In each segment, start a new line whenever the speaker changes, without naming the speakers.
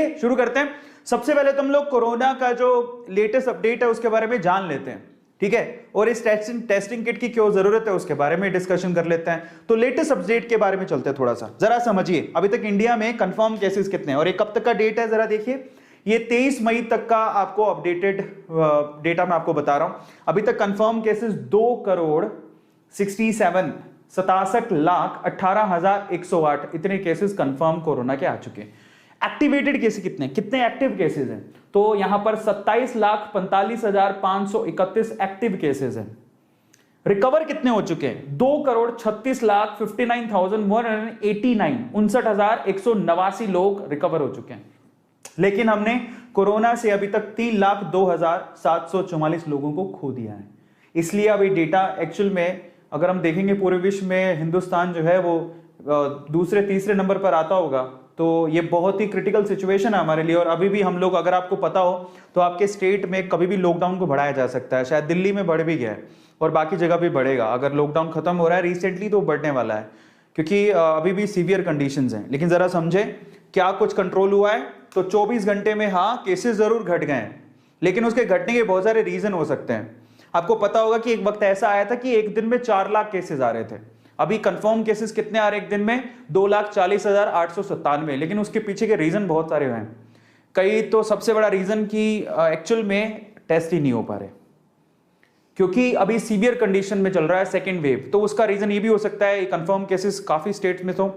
चलिए शुरू करते हैं। सबसे पहले तो हम लोग कोरोना का जो लेटेस्ट अपडेट है उसके बारे में जान लेते हैं, ठीक है, और इस टेस्टिंग किट की क्यों जरूरत है उसके बारे में डिस्कशन कर लेते हैं। तो लेटेस्ट अपडेट के बारे में चलते हैं, थोड़ा सा जरा समझिए अभी तक इंडिया में कंफर्म केसेस कितने हैं और ये कब तक का डेट है, जरा देखिए। ये 23 मई तक का आपको अपडेटेड डेटा मैं आपको बता रहा हूं। अभी तक कंफर्म केसेस 2,67,67,18,108 इतने केसेस कंफर्म कोरोना के आ चुके हैं। एक्टिवेटेड केसेस कितने एक्टिव केसेस हैं, तो यहां पर 27,45,531 एक्टिव केसेस हैं। रिकवर कितने हो चुके हैं, 2,36,59,189 59,189 लोग रिकवर हो चुके हैं। लेकिन हमने कोरोना से अभी तक 3,02,744 लोगों को खो दिया है। इसलिए अभी डेटा एक्चुअल में अगर हम देखेंगे पूरे विश्व में हिंदुस्तान जो है वो दूसरे तीसरे नंबर पर आता होगा, तो ये बहुत ही क्रिटिकल सिचुएशन है हमारे लिए। और अभी भी हम लोग, अगर आपको पता हो तो आपके स्टेट में कभी भी लॉकडाउन को बढ़ाया जा सकता है। शायद दिल्ली में बढ़ भी गया है और बाकी जगह भी बढ़ेगा। अगर लॉकडाउन खत्म हो रहा है रिसेंटली तो बढ़ने वाला है, क्योंकि अभी भी सीवियर कंडीशंस हैं। लेकिन जरा समझे क्या कुछ कंट्रोल हुआ है, तो 24 घंटे में हाँ केसेस जरूर घट गए हैं, लेकिन उसके घटने के बहुत सारे रीजन हो सकते हैं। आपको पता होगा कि एक वक्त ऐसा आया था कि एक दिन में 4 लाख केसेस आ रहे थे। अभी कंफर्म केसेस कितने आ रहे एक दिन में, 2,40,897, लेकिन उसके पीछे के रीजन बहुत सारे हैं। कई तो सबसे बड़ा रीजन कि एक्चुअल में टेस्ट ही नहीं हो पा रहे, क्योंकि अभी सीवियर कंडीशन में चल रहा है सेकेंड वेव। तो उसका रीजन ये भी हो सकता है, कंफर्म केसेस काफी स्टेट्स में तो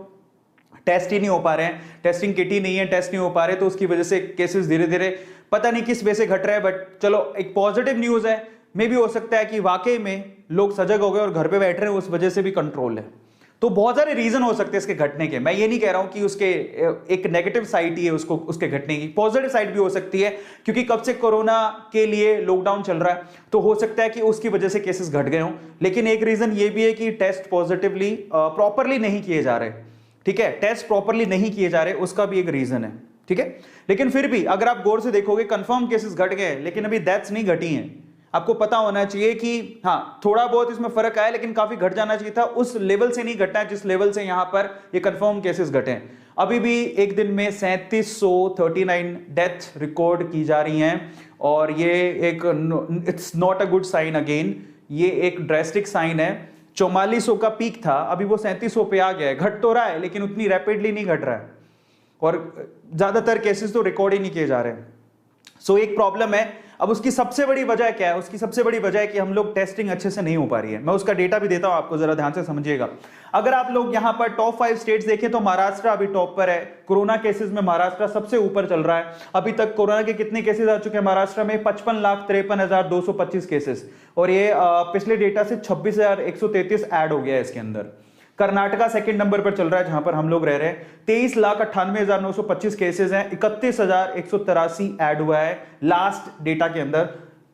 टेस्ट ही नहीं हो पा रहे हैं, टेस्टिंग किट ही नहीं है, टेस्ट नहीं हो पा रहे, तो उसकी वजह से केसेस धीरे धीरे पता नहीं किस वजह से घट रहा है। बट चलो एक पॉजिटिव न्यूज है, मे भी हो सकता है कि वाकई में लोग सजग हो गए और घर पे बैठ रहे हैं, उस वजह से भी कंट्रोल है। तो बहुत सारे रीजन हो सकते हैं इसके घटने के। मैं ये नहीं कह रहा हूं कि उसके एक नेगेटिव साइड ही है उसको, उसके घटने की पॉजिटिव साइड भी हो सकती है, क्योंकि कब से कोरोना के लिए लॉकडाउन चल रहा है, तो हो सकता है कि उसकी वजह से केसेस घट गए हों। लेकिन एक रीजन ये भी है कि टेस्ट पॉजिटिवली प्रॉपरली नहीं किए जा रहे, ठीक है, टेस्ट प्रॉपरली नहीं किए जा रहे, उसका भी एक रीजन है, ठीक है। लेकिन फिर भी अगर आप गौर से देखोगे कंफर्म केसेस घट गए, लेकिन अभी डेथ्स नहीं घटी हैं। आपको पता होना चाहिए कि हाँ थोड़ा बहुत इसमें फर्क आया, लेकिन काफी घट जाना चाहिए था। उस लेवल से नहीं घटना है जिस लेवल से यहां पर ये कंफर्म केसेस घटे हैं। अभी भी एक दिन में 3739 डेथ रिकॉर्ड की जा रही हैं, और ये एक it's not a good sign. Again ये एक ड्रेस्टिक साइन है। 4400 का पीक था, अभी वो 3700 पे आ गया है। घट तो रहा है लेकिन उतनी रैपिडली नहीं घट रहा है, और ज्यादातर केसेस तो रिकॉर्ड ही नहीं किए जा रहे हैं। सो एक प्रॉब्लम है। अब उसकी सबसे बड़ी वजह क्या है, उसकी सबसे बड़ी वजह है कि हम लोग टेस्टिंग अच्छे से नहीं हो पा रही है। मैं उसका डेटा भी देता हूं आपको, जरा ध्यान से समझिएगा। अगर आप लोग यहां पर टॉप 5 स्टेट्स देखें तो महाराष्ट्र अभी टॉप पर है। कोरोना केसेस में महाराष्ट्र सबसे ऊपर चल रहा है। अभी तक कोरोना के कितने केसेस आ चुके हैं महाराष्ट्र में, 55,53,225 केसेस, और ये पिछले डेटा से 26,133 ऐड हो गया है इसके अंदर। कर्नाटका सेकंड नंबर पर चल रहा है जहां पर हम लोग रह रहे हैं, 23,98,925 केसेस हैं, 31,183 ऐड हुआ है लास्ट डेटा के अंदर।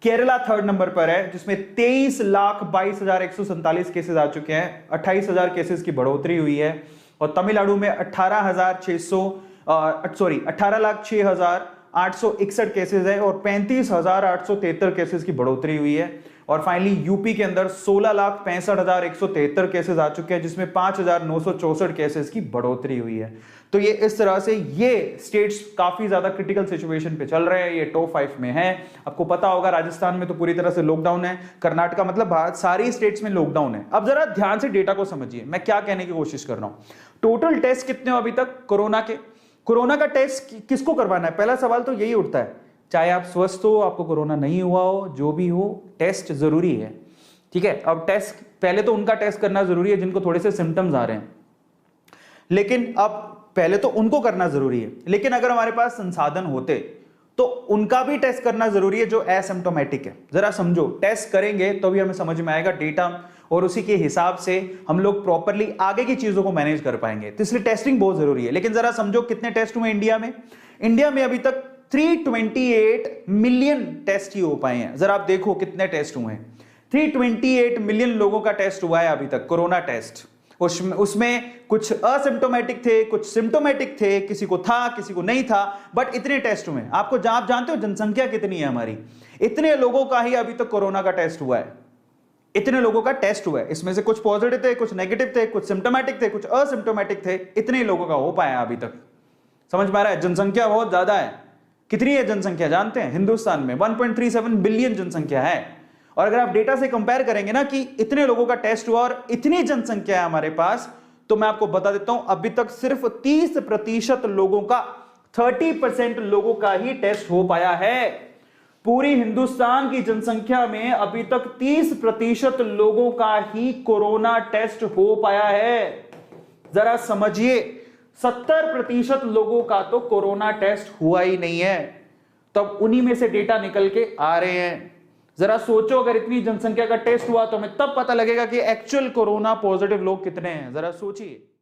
केरला थर्ड नंबर पर है जिसमें 23,22,147 केसेस आ चुके हैं, 28,000 केसेस की बढ़ोतरी हुई है। और तमिलनाडु में 18,06,861 केसेस है और 35,873 केसेस की बढ़ोतरी हुई है। और फाइनली यूपी के अंदर 16,65,173 केसेस आ चुके हैं, जिसमें 5,964 केसेस की बढ़ोतरी हुई है। तो ये इस तरह से ये स्टेट्स काफी ज्यादा क्रिटिकल सिचुएशन पे चल रहे हैं, ये टॉप 5 में है। आपको पता होगा राजस्थान में तो पूरी तरह से लॉकडाउन है, कर्नाटका मतलब भारत सारी स्टेट्स में लॉकडाउन है। अब जरा ध्यान से डेटा को समझिए, मैं क्या कहने की कोशिश कर रहा हूं। टोटल टेस्ट कितने हो अभी तक कोरोना के, कोरोना का टेस्ट किसको करवाना है, पहला सवाल तो यही उठता है। चाहे आप स्वस्थ हो, आपको कोरोना नहीं हुआ हो, जो भी हो, टेस्ट जरूरी है, ठीक है। अब टेस्ट पहले तो उनका टेस्ट करना जरूरी है जिनको थोड़े से सिम्टम्स आ रहे हैं, लेकिन अब पहले तो उनको करना जरूरी है। लेकिन अगर हमारे पास संसाधन होते तो उनका भी टेस्ट करना जरूरी है जो एसिम्प्टोमेटिक है। जरा समझो, टेस्ट करेंगे तो भी हमें समझ में आएगा डेटा, और उसी के हिसाब से हम लोग प्रॉपरली आगे की चीजों को मैनेज कर पाएंगे। तो इसलिए टेस्टिंग बहुत जरूरी है। लेकिन जरा समझो कितने टेस्ट हुए इंडिया में। इंडिया में अभी तक 328 मिलियन टेस्ट ही हो पाए हैं। जरा आप देखो कितने टेस्ट हुए हैं, 328 मिलियन लोगों का टेस्ट हुआ है अभी तक, कोरोना टेस्ट। उसमें कुछ असिम्प्टोमेटिक थे, कुछ सिम्प्टोमेटिक थे, किसी को था किसी को नहीं था, बट इतने टेस्ट हुए। आपको आप जानते हो जनसंख्या कितनी है हमारी, इतने लोगों का ही अभी तक कोरोना का टेस्ट हुआ है। इतने लोगों का टेस्ट हुआ है, इसमें से कुछ पॉजिटिव थे, कुछ नेगेटिव थे, कुछ सिम्प्टोमेटिक थे, कुछ असिम्प्टोमेटिक थे, इतने लोगों का हो पाया अभी तक। समझ में आ रहा है? जनसंख्या बहुत ज्यादा है। कितनी है जनसंख्या जानते हैं? हिंदुस्तान में 1.37 बिलियन जनसंख्या है। और अगर आप डेटा से कंपेयर करेंगे ना कि इतने लोगों का टेस्ट हुआ और इतनी जनसंख्या है हमारे पास, तो मैं आपको बता देता हूं अभी तक सिर्फ 30% लोगों का, 30% लोगों का ही टेस्ट हो पाया है। पूरी हिंदुस्तान की जनसंख्या में अभी तक 30% लोगों का ही कोरोना टेस्ट हो पाया है। जरा समझिए, 70% लोगों का तो कोरोना टेस्ट हुआ ही नहीं है। तब उन्हीं में से डेटा निकल के आ रहे हैं। जरा सोचो, अगर इतनी जनसंख्या का टेस्ट हुआ तो हमें तब पता लगेगा कि एक्चुअल कोरोना पॉजिटिव लोग कितने हैं। जरा सोचिए।